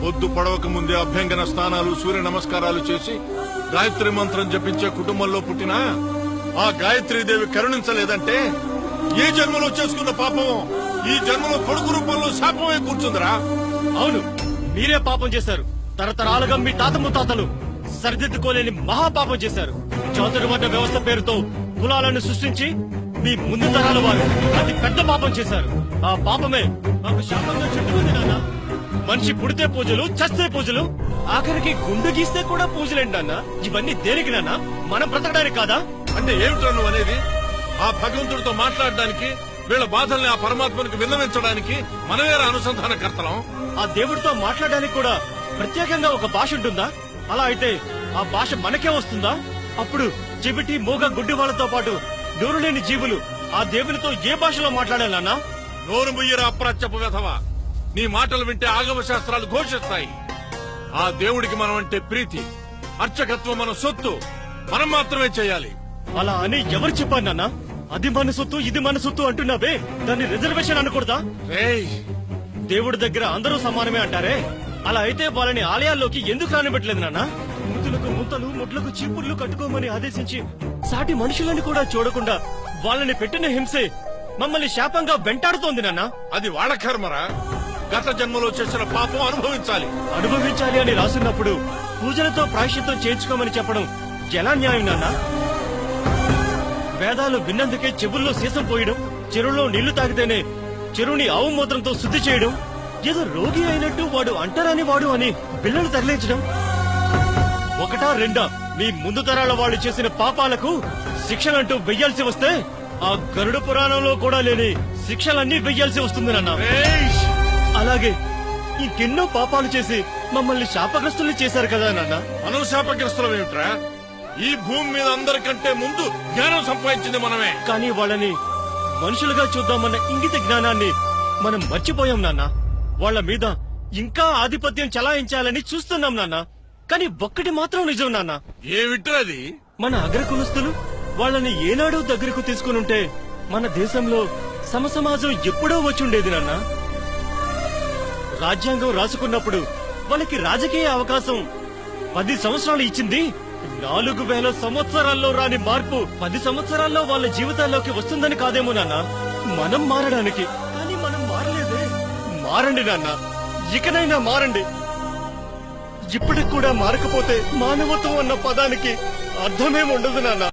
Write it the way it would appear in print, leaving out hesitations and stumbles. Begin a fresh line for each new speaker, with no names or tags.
పొద్దు పడవక ముందే అభ్యంగన స్నానాలు సూర్య నమస్కారాలు చేసి గాయత్రి మంత్రం జపించే కుటుంబంలో పుట్టిన ఆ గాయత్రీదేవి కరుణించలేదంటే ఏ జన్మలో చేసుకున్న పాపం ఈ జన్మలో కొడుకు రూపంలో శాపమే కూర్చుందిరా.
అవును, మీరే పాపం చేశారు. తరతరాలుగా మీ తాత ముత్తాతలు సరిదిద్దుకోలేని మహాపాపం చేశారు. చాతుర్వర్ణ వ్యవస్థ పేరుతో కులాలను సృష్టించి మీ ముందు తరాల వారు అతి పెద్ద పాపం చేశారు. ఆ పాపమే మాకు శాపంగా చుట్టుకుంది నాన్న. మనిషి పుడితే పూజలు, చస్తే పూజలు, ఆఖరికి గుండు గీస్తే కూడా పూజలేండి నాన్న. ఇవన్నీ దేనికి నాన్న? మనం బ్రతకడానికి కాదా?
అంటే ఏమిటో నువ్వు అనేది? ఆ భగవంతుడితో మాట్లాడడానికి, వీళ్ళ బాధల్ని ఆ పరమాత్మనికి విన్నవించడానికి మనమేరా అనుసంధానకర్తలం?
ఆ దేవుడితో మాట్లాడడానికి కూడా ప్రత్యేకంగా ఒక భాష ఉంటుందా? అలా అయితే ఆ భాష మనకే వస్తుందా? అప్పుడు చెవిటి మూగ గుడ్డి వాళ్ళతో పాటు నోరు లేని జీవులు ఆ దేవునితో ఏ భాషలో మాట్లాడాలన్నా?
నోరు ముయ్యరా అప్రాచ్యపు వెధవా. నీ మాటలు వింటే ఆగమ శాస్త్రాలు ఘోషిస్తాయి. ఆ దేవుడికి మనం అంటే ప్రీతి, అర్చకత్వం మన సొత్తు, మనం మాత్రమే చేయాలి.
అలా అని ఎవరు చెప్పారు నాన్న? అది మన సొత్తు, ఇది మన సొత్తు అంటున్నావే, దాన్ని రిజర్వేషన్ అనకూడదా? దేవుడి దగ్గర అందరూ సమానమే అంటారే, అలా అయితే వాళ్ళని ఆలయాల్లోకి ఎందుకు రానివ్వట్లేదు నాన్న? ముతులకు ముత్తలు, ముడ్లకు చీపుర్లు కట్టుకోమని ఆదేశించి సాటి మనుషులను కూడా చూడకుండా వాళ్ళని పెట్టిన హింసే మమ్మల్ని శాపంగా వెంటాడుతోంది నాన్న.
అది వాళ్ళ కర్మరా. గత జన్మలో చేసిన పాపం అనుభవించాలి
అని రాసున్నప్పుడు పూజలతో ప్రాయశ్చిత్తం చేయించుకోమని చెప్పడం ఎలా న్యాయం నాన్న? వేదాలు విన్నందుకే చెవుల్లో సీసం పోయడం, చెరువులో నీళ్లు తాగితేనే చెరువుని ఆవు మూత్రంతో శుద్ధి చేయడం, ఏదో రోగి అయినట్టు వాడు అంటరాని వాడు అని బిళ్ళలు తరలించడం, ఒకటా రెండా మీ ముందు తరాల వాళ్ళు చేసిన పాపాలకు శిక్షలంటూ వెయ్యాల్సి వస్తే ఆ గరుడ పురాణంలో కూడా లేని శిక్షలన్నీ వెయ్యాల్సి వస్తుంది నాన్న. అలాగే ఇంకెన్నో పాపాలు చేసి మమ్మల్ని శాపగ్రస్తుల్ని చేశారు కదా నాన్న.
మనం శాపగ్రస్తులం ఏమిట్రా? ఈ భూమి మీద అందరికంటే ముందు జ్ఞానం సంపాదించింది మనమే.
కానీ వాళ్ళని మనుషులుగా చూద్దామన్న ఇంగిత జ్ఞానాన్ని మనం మర్చిపోయాం నాన్న. వాళ్ళ మీద ఇంకా ఆధిపత్యం చలాయించాలని చూస్తున్నాం నాన్న. కానీ ఒక్కటి మాత్రం నిజం నాన్న.
ఏమిట్రది?
మన అగ్రకులస్తులు వాళ్ళని ఏనాడో దగ్గరకు తీసుకునుంటే మన దేశంలో సమసమాజం ఎప్పుడో వచ్చుండేది నాన్న. రాజ్యాంగం రాసుకున్నప్పుడు వాళ్ళకి రాజకీయ అవకాశం 10 సంవత్సరాలు ఇచ్చింది. 4000 సంవత్సరాల్లో రాని మార్పు 10 సంవత్సరాల్లో వాళ్ళ జీవితాల్లోకి వస్తుందని కాదేమో నాన్న. మనం మారడానికి. కానీ మనం మారలేదే. మారండి నాన్న, ఇకనైనా మారండి. ఇప్పటికి కూడా మారకపోతే మానవత్వం అన్న పదానికి అర్థమేముండదు నాన్న.